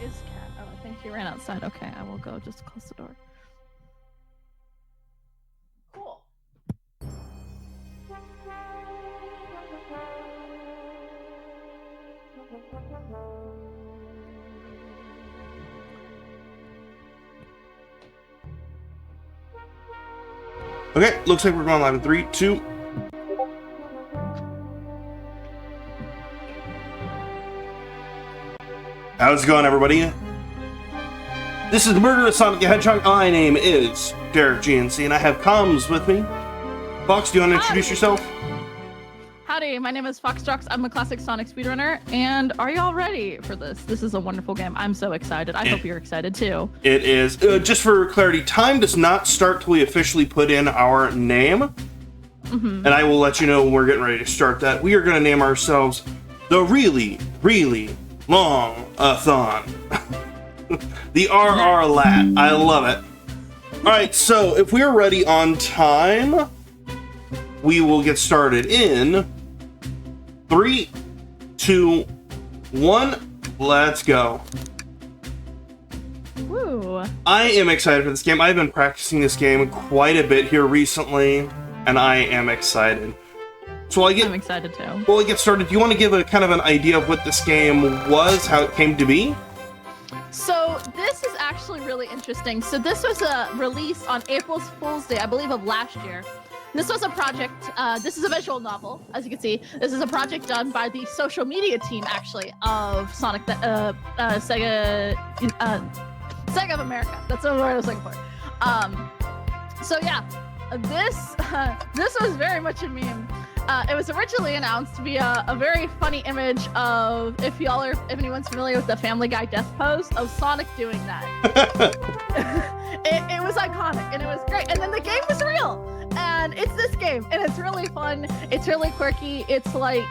Is Cat? Oh, I think she ran outside. Okay, I will go just close the door. Cool. Okay, looks like we're going live in 3, 2. How's it going, everybody? This is the Murderous Sonic the Hedgehog. My name is derrickgnc, and I have comms with me. Fox, do you want to introduce yourself? Howdy, my name is Foxtrox. I'm a classic Sonic speedrunner, and are y'all ready for this? This is a wonderful game. I'm so excited. I hope you're excited too. It is. Just for clarity, time does not start till we officially put in our name. And I will let you know when we're getting ready to start that. We are going to name ourselves the Really, Really Long-a-thon. The RRLOL5. I love it. Alright, so if we're ready on time, we will get started in 3, 2, 1. Let's go. Woo. I am excited for this game. I've been practicing this game quite a bit here recently, and I am excited. So I'm excited too. While I get started, do you want to give a kind of an idea of what this game was, how it came to be? So this is actually really interesting. So this was a release on April Fool's Day, I believe, of last year. This was a project, this is a visual novel, as you can see. This is a project done by the social media team, actually, of Sonic, Sega of America. That's the word I was looking for. So yeah, this was very much a meme. It was originally announced to be a very funny image of, if anyone's familiar with the Family Guy death pose, of Sonic doing that. It was iconic and it was great. And then the game was real. And it's this game, and it's really fun. It's really quirky. It's like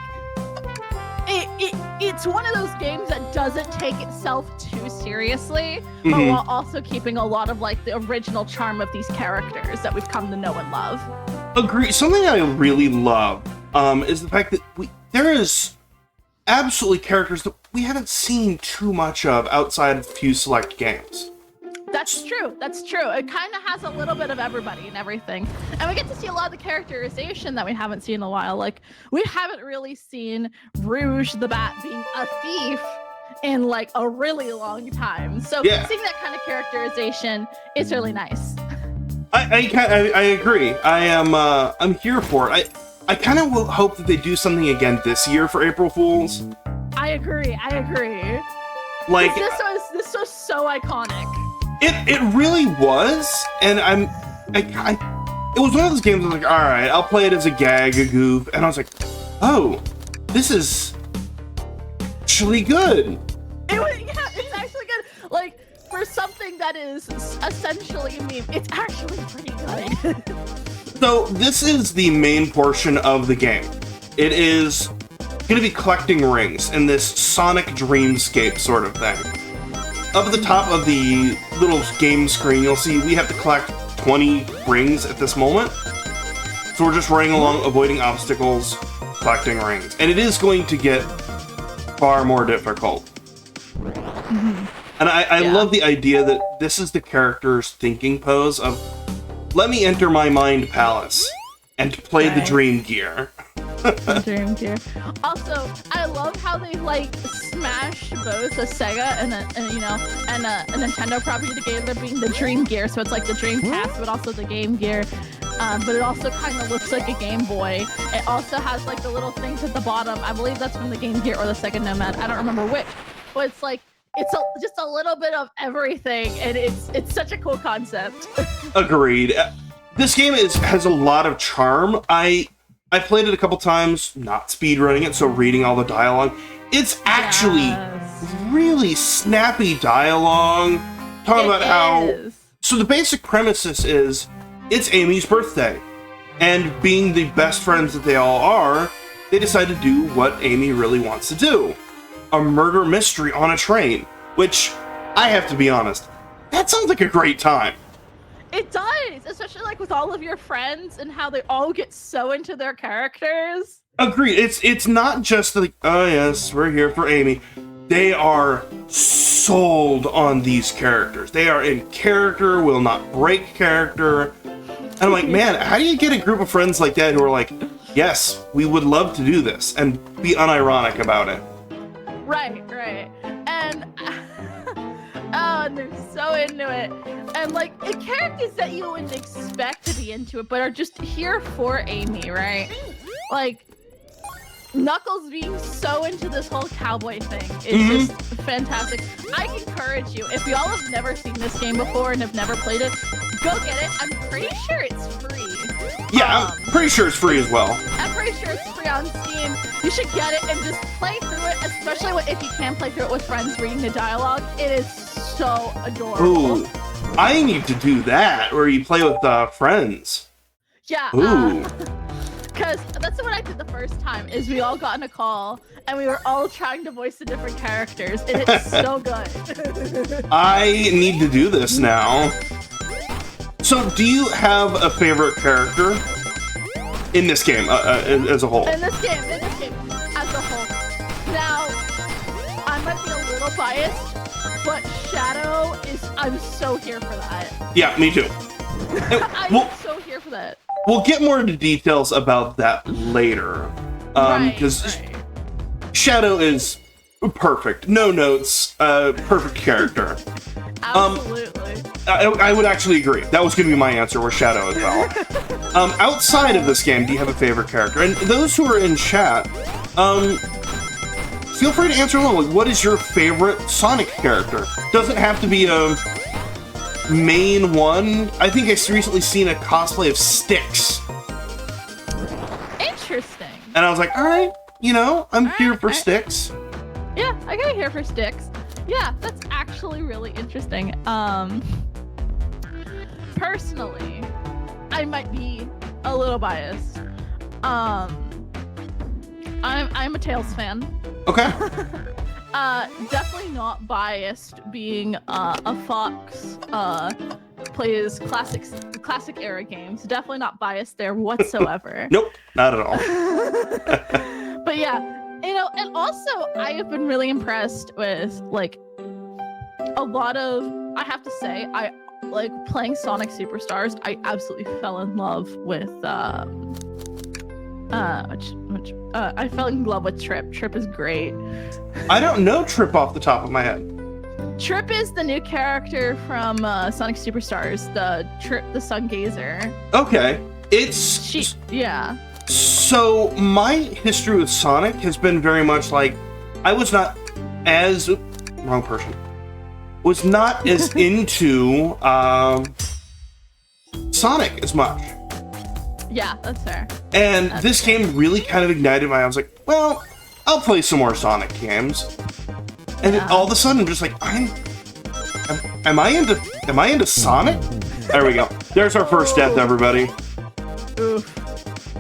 it's one of those games that doesn't take itself too seriously, but while also keeping a lot of like the original charm of these characters that we've come to know and love. Agree. Something I really love is the fact that there is absolutely characters that we haven't seen too much of outside of a few select games. That's true. That's true. It kind of has a little bit of everybody and everything. And we get to see a lot of the characterization that we haven't seen in a while. Like, we haven't really seen Rouge the Bat being a thief in like a really long time. So seeing that kind of characterization is really nice. I agree. I'm here for it. I kind of will hope that they do something again this year for April Fools. I agree. Like, this was so iconic. It really was, and it was one of those games I was like, all right, I'll play it as a gag, a goof, and I was like, oh, this is actually good. It's actually good. Like, for something that is essentially a meme, it's actually pretty good. So this is the main portion of the game. It is going to be collecting rings in this Sonic dreamscape sort of thing. Up at the top of the little game screen, you'll see we have to collect 20 rings at this moment. So we're just running along, avoiding obstacles, collecting rings. And it is going to get far more difficult. And I love the idea that this is the character's thinking pose of, let me enter my mind palace and play the Dream Gear. Dream Gear. Also, I love how they like smashed both a Sega and a Nintendo property together, being the Dream Gear. So it's like the Dreamcast, but also the Game Gear. But it also kind of looks like a Game Boy. It also has like the little things at the bottom. I believe that's from the Game Gear or the Sega Nomad. I don't remember which. But it's like just a little bit of everything, and it's such a cool concept. Agreed. This game has a lot of charm. I played it a couple times, not speedrunning it, so reading all the dialogue. It's actually really snappy dialogue. Talking about how... So the basic premises is, it's Amy's birthday. And being the best friends that they all are, they decide to do what Amy really wants to do. A murder mystery on a train. Which, I have to be honest, that sounds like a great time. It does, especially like with all of your friends and how they all get so into their characters. Agreed. It's not just like, oh yes, we're here for Amy. they are sold on these characters. They are in character, will not break character. And I'm like, man, how do you get a group of friends like that who are like, yes, we would love to do this, and be unironic about it? Right. And oh, and they're so into it. And like characters that you wouldn't expect to be into it, but are just here for Amy, right? Like Knuckles being so into this whole cowboy thing is just fantastic. I encourage you, if y'all have never seen this game before and have never played it, go get it. I'm pretty sure it's free. Yeah, I'm pretty sure it's free as well. I'm pretty sure it's free on Steam. You should get it and just play through it, especially if you can play through it with friends reading the dialogue. It is so adorable. Ooh, I need to do that, where you play with friends. Yeah. Ooh. Because that's what I did the first time, is we all got in a call and we were all trying to voice the different characters, and it's so good. I need to do this now. So, do you have a favorite character in this game as a whole? In this game, as a whole. Now, I might be a little biased, but Shadow is, I'm so here for that. Yeah, me too. I'm so here for that. We'll get more into details about that later. Because Shadow is perfect. No notes, perfect character. Absolutely. I would actually agree. That was going to be my answer, was Shadow as well. Outside of this game, do you have a favorite character? And those who are in chat, feel free to answer along. Like, what is your favorite Sonic character? Doesn't have to be a main one. I think I've recently seen a cosplay of Styx. Interesting. And I was like, all right, I'm here for Styx. Yeah, I got here for Styx. Yeah, that's actually really interesting. Personally, I might be a little biased. I'm a Tails fan. Okay. Definitely not biased, being a Fox plays classic era games. Definitely not biased there whatsoever. Nope, not at all. But yeah, and also I have been really impressed with like a lot of, I have to say, I like playing Sonic Superstars. I absolutely fell in love with I fell in love with Trip. Trip is great. I don't know Trip off the top of my head. Trip is the new character from Sonic Superstars, the Sun Gazer. Okay. Yeah. So my history with Sonic has been very much like, I was not as was not as into Sonic as much. Yeah, that's fair. And this game really kind of ignited I was like, well, I'll play some more Sonic games. And then all of a sudden, I'm just like, am I into Sonic? There we go. There's our first death, everybody. Oof.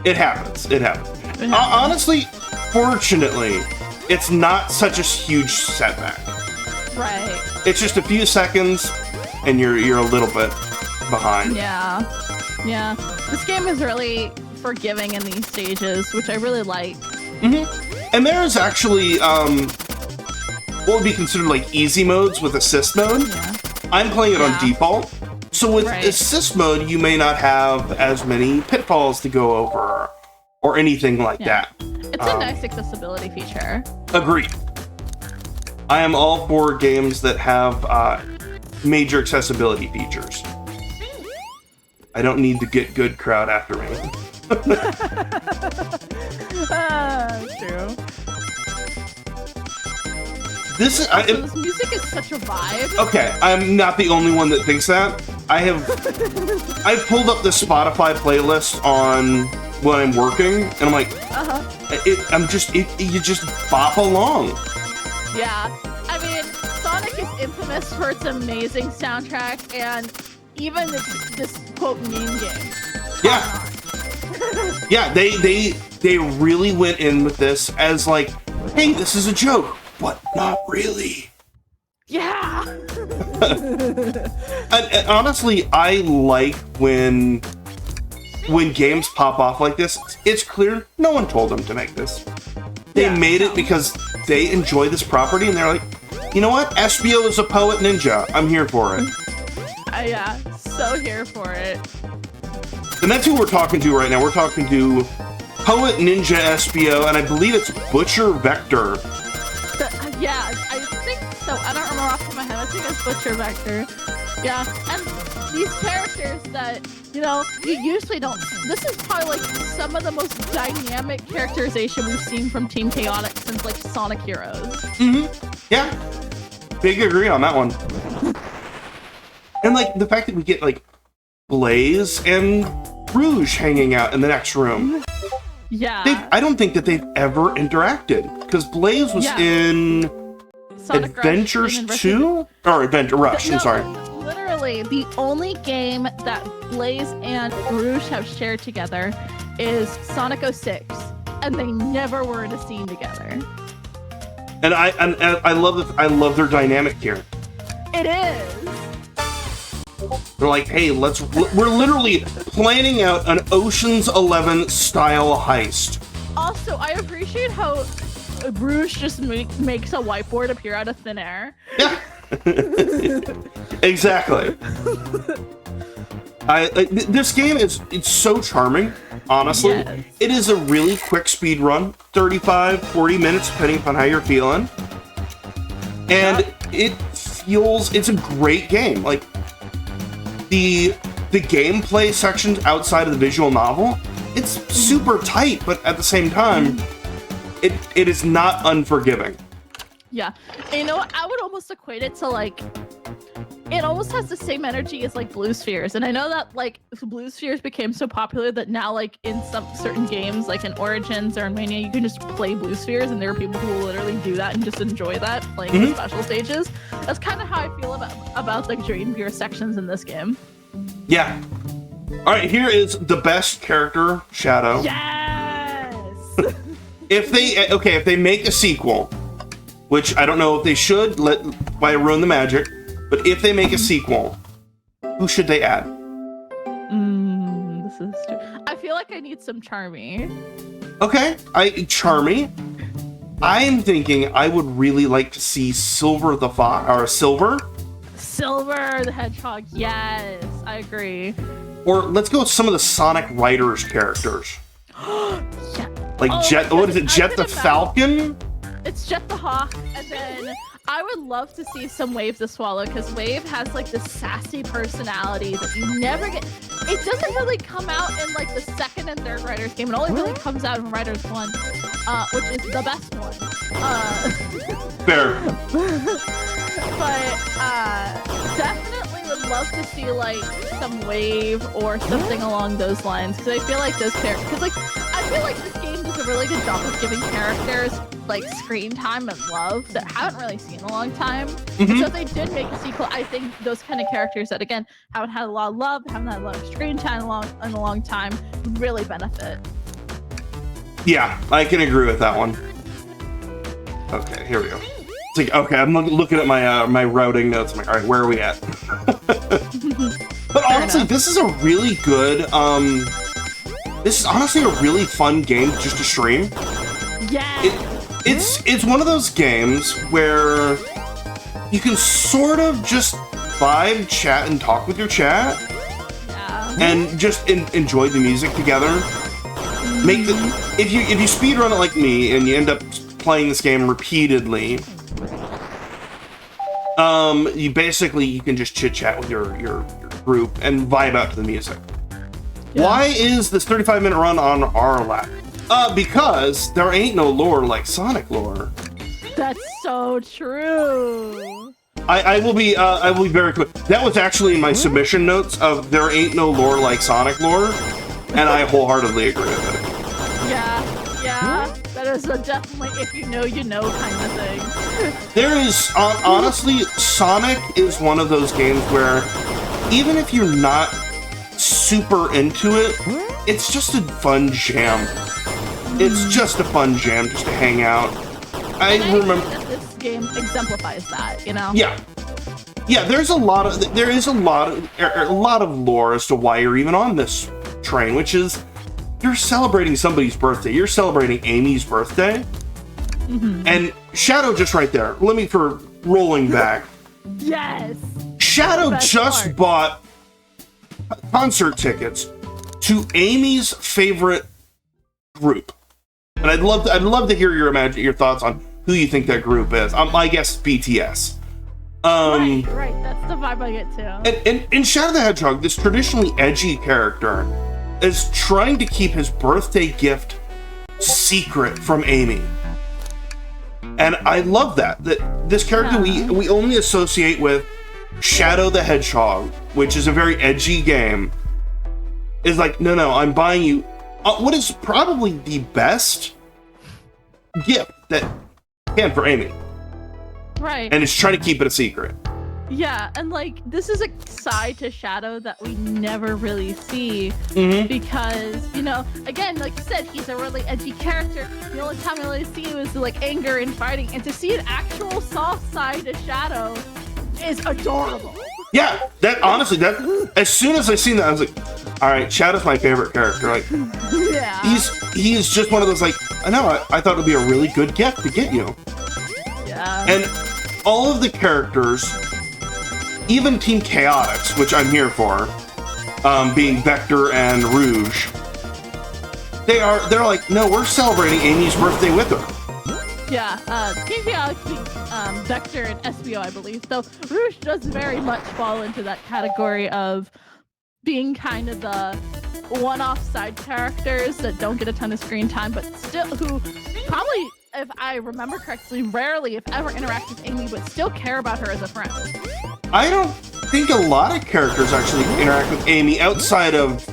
It happens. Honestly, fortunately, it's not such a huge setback. Right. It's just a few seconds, and you're a little bit behind. Yeah. This game is really forgiving in these stages, which I really like. And there's actually what would be considered like easy modes with assist mode. Yeah. I'm playing it on default. So with assist mode, you may not have as many pitfalls to go over or anything like that. It's a nice accessibility feature. Agreed. I am all for games that have major accessibility features. I don't need to get good crowd after me. True. This music is such a vibe. Okay, I'm not the only one that thinks that. I've pulled up the Spotify playlist on when I'm working, and I'm like, you just bop along. Yeah, I mean, Sonic is infamous for its amazing soundtrack and even this quote meme game. Yeah. Yeah, they really went in with this as like, hey, this is a joke, but not really. Yeah. and honestly, I like when games pop off like this. It's clear no one told them to make this. They made it because they enjoy this property, and they're like, you know what? SBO is a poet ninja. I'm here for it. Yeah, so here for it. And that's who we're talking to right now. We're talking to Poet Ninja SBO, and I believe it's Butcher Vector. Yeah, I think so. I don't remember off the top of my head. I think it's Butcher Vector. Yeah, and these characters that, you know, you usually don't... This is probably, like, some of the most dynamic characterization we've seen from Team Chaotic since, like, Sonic Heroes. Yeah. Big agree on that one. And, like, the fact that we get, like, Blaze and Rouge hanging out in the next room. Yeah. I don't think that they've ever interacted, because Blaze was in Sonic Adventures Rush 2? Or Adventure Rush, I'm sorry. Literally, the only game that Blaze and Rouge have shared together is Sonic 06, and they never were in a scene together. And I love their dynamic here. It is. They're like, hey, we're literally planning out an Ocean's 11 style heist. Also, I appreciate how Rouge just makes a whiteboard appear out of thin air. Yeah. Exactly. This game it's so charming, honestly. Yes. It is a really quick speed run, 35, 40 minutes, depending upon how you're feeling. And it's a great game. Like, the gameplay sections outside of the visual novel, it's super tight, but at the same time, it is not unforgiving. Yeah. And you know what? I would almost equate it to, like, it almost has the same energy as, like, Blue Spheres. And I know that, like, Blue Spheres became so popular that now, like, in some certain games, like in Origins or in Mania, you can just play Blue Spheres, and there are people who will literally do that and just enjoy that, playing the special stages. That's kind of how I feel about the Dream Gear sections in this game. Yeah. All right, here is the best character, Shadow. Yes! If they make a sequel, which I don't know if they should, why ruin the magic, but if they make a sequel, who should they add? This is true. I feel like I need some Charmy. Okay, Charmy. I'm thinking I would really like to see Silver the Fox, or Silver the Hedgehog, yes, I agree. Or let's go with some of the Sonic Riders characters. Yeah. Like Jet, what is it, Jet the Falcon? It's Jet the Hawk, and then I would love to see some Wave the Swallow, because Wave has, like, this sassy personality that you never get. It doesn't really come out in, like, the second and third Riders game. It only really comes out in Riders 1, which is the best one. Fair. But definitely would love to see, like, some Wave or something along those lines, because I feel like those characters, because, like, I feel like this game does a really good job of giving characters, like, screen time and love that I haven't really seen in a long time. So if they did make a sequel, I think those kind of characters that, again, haven't had a lot of love, haven't had a lot of screen time in a long time, would really benefit. Yeah, I can agree with that one. Okay, here we go. It's like, okay, I'm looking at my my routing notes. I'm like, all right, where are we at? But honestly, this is a really good. This is honestly a really fun game just to stream. Yeah. It's one of those games where you can sort of just vibe, chat, and talk with your chat, and just enjoy the music together. If you speedrun it like me and you end up playing this game repeatedly, you can just chit chat with your group and vibe out to the music. Yeah. Why is this 35-minute run on RRLOL5? Because there ain't no lore like Sonic lore. That's so true. I will be very quick. That was actually in my submission notes of there ain't no lore like Sonic lore, and I wholeheartedly agree with it. Yeah, that is definitely if you know, you know kind of thing. There is, honestly, Sonic is one of those games where even if you're not super into it, it's just a fun jam. It's just a fun jam just to hang out. I remember that this game exemplifies that, you know? Yeah. Yeah, there is a lot of lore as to why you're even on this train, which is you're celebrating somebody's birthday. You're celebrating Amy's birthday. And Shadow just right there. Let me for rolling back. Yes. Shadow just bought concert tickets to Amy's favorite group, and I'd love to hear your thoughts on who you think that group is. I guess BTS. Right. That's the vibe I get too. And in Shadow the Hedgehog, this traditionally edgy character is trying to keep his birthday gift secret from Amy. And I love that this character we only associate with Shadow the Hedgehog, which is a very edgy game, is like, no, I'm buying you what is probably the best gift that can for Amy. Right. And it's trying to keep it a secret. Yeah, and like this is a side to Shadow that we never really see because, you know, again, like you said, he's a really edgy character. The only time we really see him is like anger and fighting, and to see an actual soft side to Shadow is adorable. Yeah, that honestly, that as soon as I seen that, I was like, all right, Shadow's my favorite character. Like, yeah, he's just one of those like, I know, I thought it'd be a really good gift to get you. Yeah, and all of the characters, even Team Chaotix, which I'm here for, being Vector and Rouge, they're like, no, we're celebrating Amy's birthday with her. Yeah, Team Chaotix being Vector and SBO, I believe. So Rouge does very much fall into that category of being kind of the one-off side characters that don't get a ton of screen time, but still who probably, if I remember correctly, rarely, if ever, interact with Amy, but still care about her as a friend. I don't think a lot of characters actually interact with Amy outside of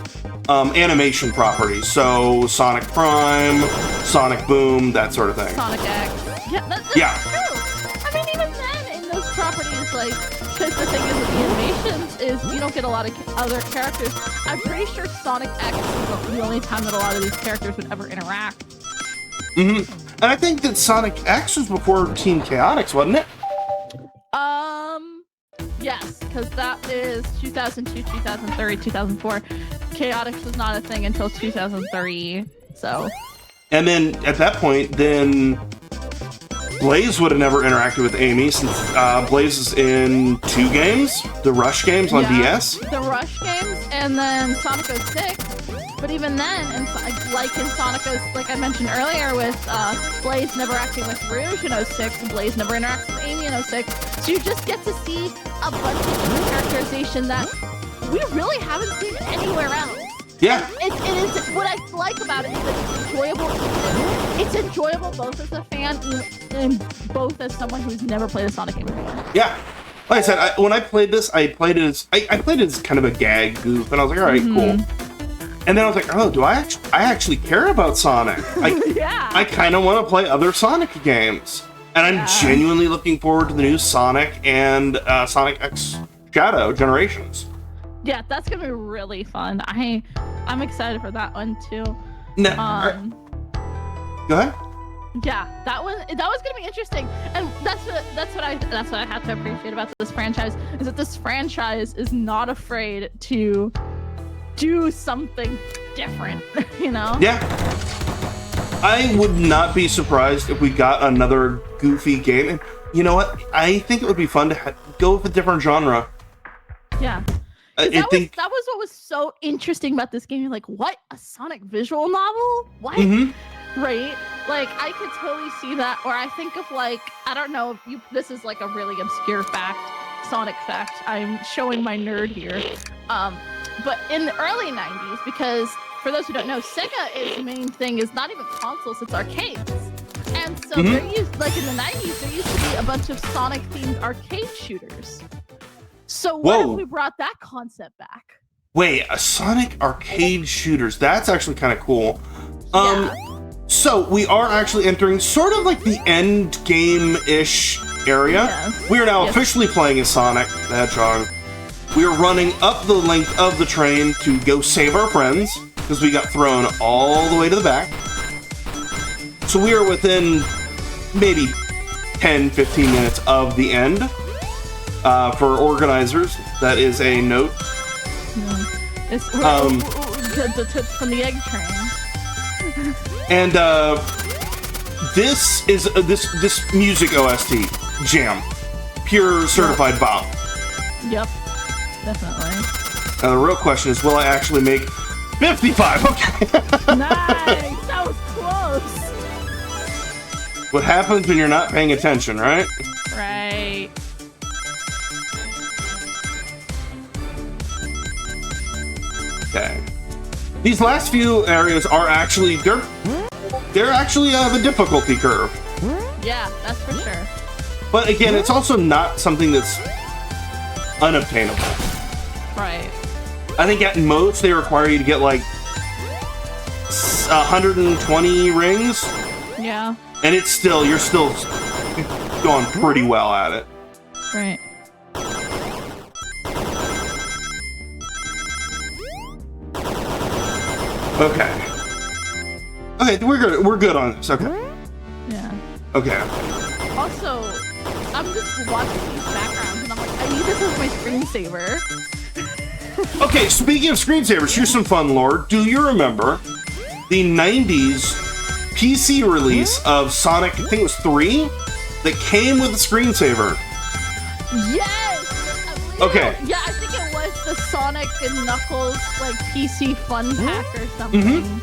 animation properties, so Sonic Prime, Sonic Boom, that sort of thing. Sonic X. Yeah, that's true. I mean, even then, in those properties, like, because the thing is with the animations is you don't get a lot of other characters. I'm pretty sure Sonic X is the only time that a lot of these characters would ever interact. And I think that Sonic X was before Team Chaotix, wasn't it? Yes, because that is 2002, 2003, 2004. Chaotix was not a thing until 2003, so. And then, at that point, then Blaze would have never interacted with Amy, since Blaze is in 2 games, the Rush games on DS. The Rush games, and then Sonic 06. But even then, and like in Sonic 06, like I mentioned earlier, with Blaze never acting with Rouge in 06, Blaze never interacts with Amy in 06. So you just get to see a bunch of different characterization that we really haven't seen anywhere else. Yeah. It is, what I like about it is that it's enjoyable. It's enjoyable both as a fan and both as someone who's never played a Sonic game before. Yeah. Like I said, when I played this, I played it as kind of a gag goof, and I was like, all right, cool. And then I was like, oh, do I actually care about Sonic? I kind of want to play other Sonic games. And I'm genuinely looking forward to the new Sonic and Sonic X Shadow Generations. Yeah, that's going to be really fun. I'm excited for that one, too. No, go ahead. Yeah, that was going to be interesting. And that's what I have to appreciate about this franchise, is that this franchise is not afraid to do something different, you know? Yeah. I would not be surprised if we got another goofy game. And you know what? I think it would be fun to go with a different genre. Yeah. That was what was so interesting about this game. You're like, what? A Sonic visual novel? What? Right? Like, I could totally see that. Or I think of, like, I don't know, this is like a really obscure fact, Sonic fact. I'm showing my nerd here. But in the early 90s, because for those who don't know, Sega's main thing is not even consoles, it's arcades. And so there used, like in the 90s, there used to be a bunch of Sonic-themed arcade shooters. So what if we brought that concept back? Wait, a Sonic arcade shooters. That's actually kind of cool. So we are actually entering sort of like the end game-ish area. We are now officially playing as Sonic the Hedgehog. We are running up the length of the train to go save our friends, because we got thrown all the way to the back. So we are within maybe 10-15 minutes of the end. For organizers, that is a note. It's from the egg train. And this is this music OST jam, pure certified bop. Yep, definitely. Now the real question is, will I actually make 55? Okay. Nice, that was close. What happens when you're not paying attention, right? Right. Okay. These last few areas are actually they're actually the difficulty curve. Yeah, that's for sure. But again, it's also not something that's unobtainable. Right. I think at most they require you to get like 120 rings. Yeah. And you're still going pretty well at it. Right. Okay. Okay, we're good on this. Okay. Yeah. Okay. Also, I'm just watching these backgrounds and I'm like, I need this as my screensaver. Okay, speaking of screensavers, here's some fun lore. Do you remember the 90s PC release of Sonic, I think it was 3, that came with a screensaver? Yes! Okay. Yeah, I think it was the Sonic and Knuckles like PC fun pack or something. Mm-hmm.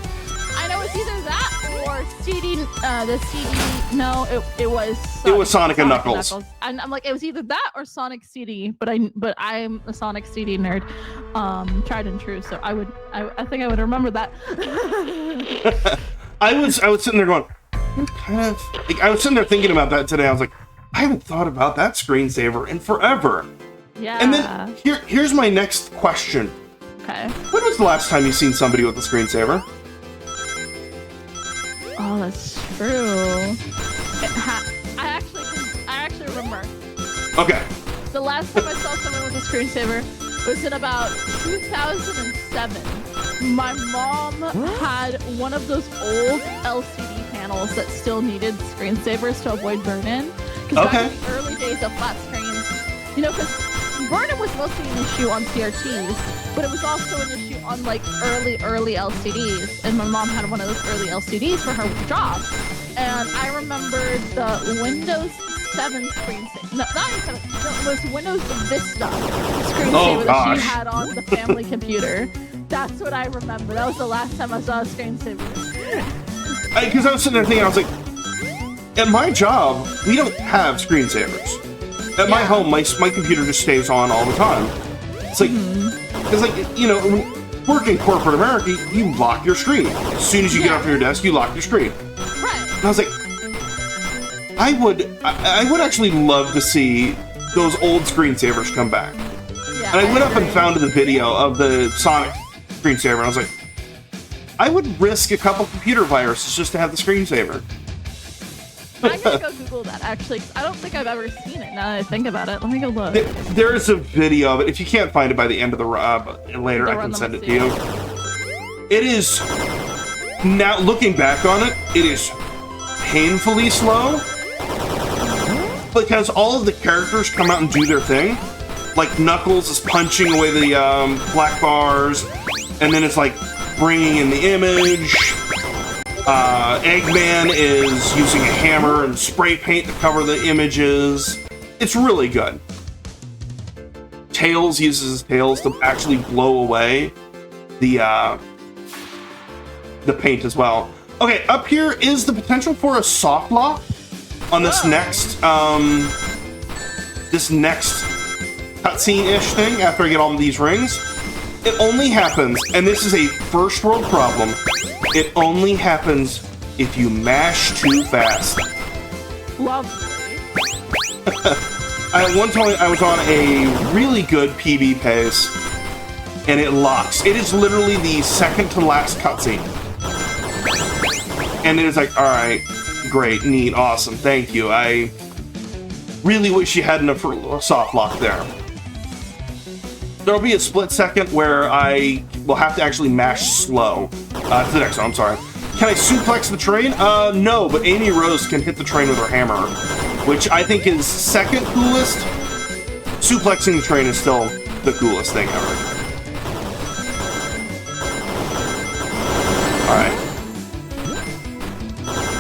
I know it's either that or CD. The CD. No, it was. It was Sonic and Knuckles. And I'm like, it was either that or Sonic CD. But I'm a Sonic CD nerd, tried and true. So I think I would remember that. I was sitting there going, kind of. Like, I was sitting there thinking about that today. I was like, I haven't thought about that screensaver in forever. Yeah. And then here's my next question. Okay. When was the last time you seen somebody with a screensaver? Oh, that's true. I actually remember. Okay. The last time I saw someone with a screensaver was in about 2007. My mom had one of those old LCD panels that still needed screensavers to avoid burn-in. Because back in the early days of flat screens, you know, because burn-in was mostly an issue on CRTs, but it was also an issue on like early LCDs. And my mom had one of those early LCDs for her job. And I remember the Windows 7 screensaver. No, not even 7. No, it was Windows Vista screensaver that she had on the family computer. That's what I remember. That was the last time I saw a screensaver. Because I was sitting there thinking, I was like, at my job, we don't have screensavers. At my home, my computer just stays on all the time. It's like, it's like, you know, working in corporate America, you lock your screen. As soon as you get off your desk, you lock your screen. Right. And I was like, I would actually love to see those old screensavers come back. Yeah, and I went up and found the video of the Sonic screensaver, and I was like, I would risk a couple computer viruses just to have the screensaver. I'm gonna go Google that actually, 'cause I don't think I've ever seen it. Now that I think about it, let me go look. There is a video of it. If you can't find it by the end of the later, I can send it to you. It is, now looking back on it, it is painfully slow because all of the characters come out and do their thing. Like Knuckles is punching away the black bars, and then it's like bringing in the image. Eggman is using a hammer and spray paint to cover the images. It's really good. Tails uses his tails to actually blow away the paint as well. Okay, up here is the potential for a soft lock on this next cutscene-ish thing after I get all of these rings. It only happens, and this is a first world problem, it only happens if you mash too fast. Lovely. At one point, I was on a really good PB pace, and it locks. It is literally the second to last cutscene. And it is like, alright, great, neat, awesome, thank you. I really wish you had enough soft lock there. There'll be a split second where I will have to actually mash slow. To the next one, I'm sorry. Can I suplex the train? No, but Amy Rose can hit the train with her hammer, which I think is second coolest. Suplexing the train is still the coolest thing ever. Alright.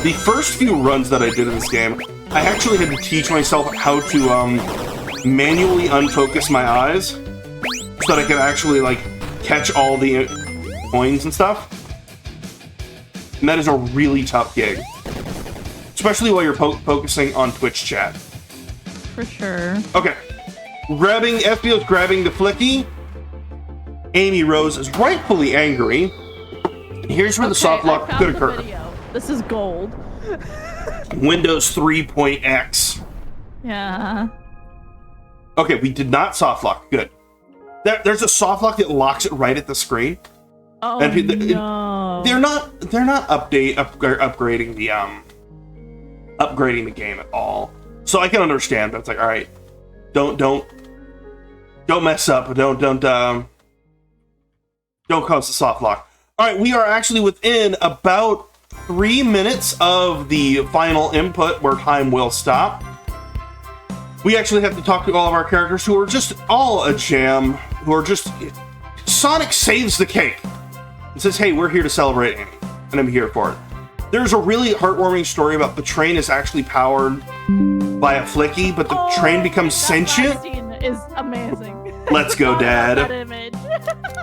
The first few runs that I did in this game, I actually had to teach myself how to manually unfocus my eyes so that I could actually like catch all the coins and stuff. And that is a really tough gig, especially while you're focusing on Twitch chat. For sure. Okay, FBO's grabbing the flicky. Amy Rose is rightfully angry. Here's where the soft lock could occur. This is gold. Windows 3.x. Yeah. Okay, we did not soft lock. Good. There's a soft lock that locks it right at the screen. Oh and no. They're not upgrading the game at all. So I can understand, but it's like, all right, don't mess up. Don't cause the soft lock. All right, we are actually within about 3 minutes of the final input where time will stop. We actually have to talk to all of our characters who are just all a jam, who are just... Sonic saves the cake and says, hey, we're here to celebrate Amy, and I'm here for it. There's a really heartwarming story about the train is actually powered by a flicky, but the train becomes sentient. That scene is amazing. Let's go, Dad. That image.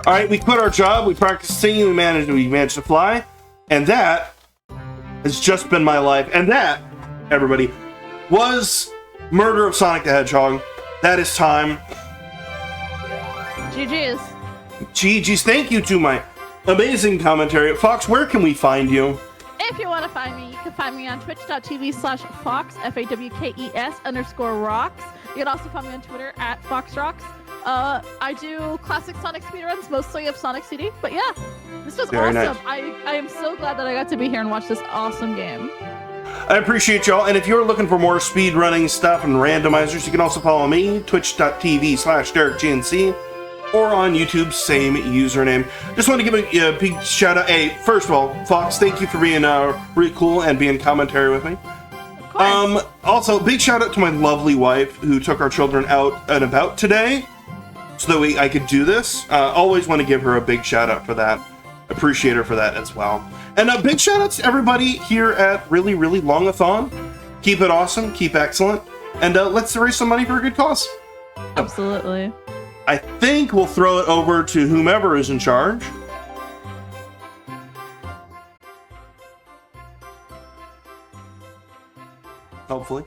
All right, we quit our job, we practiced singing, we managed to fly, and that has just been my life. And that, everybody, was Murder of Sonic the Hedgehog. That is time. GG's. GG's. Thank you to my amazing commentary. Fox, where can we find you? If you want to find me, you can find me on twitch.tv/Fox, FAWKES_rocks. You can also find me on Twitter at FoxRocks. I do classic Sonic speedruns, mostly of Sonic CD. But yeah, this was Very awesome. nice. I am so glad that I got to be here and watch this awesome game. I appreciate y'all, and if you're looking for more speedrunning stuff and randomizers, you can also follow me, twitch.tv/derrickgnc, or on YouTube, same username. Just want to give a big shout out. Hey, first of all, Fox, thank you for being really cool and being commentary with me. Also, big shout out to my lovely wife who took our children out and about today so that I could do this. Always want to give her a big shout out for that. Appreciate her for that as well. And a big shout out to everybody here at Really Really Longathon. Keep it awesome, keep excellent, and let's raise some money for a good cause. Absolutely. I think we'll throw it over to whomever is in charge. Hopefully.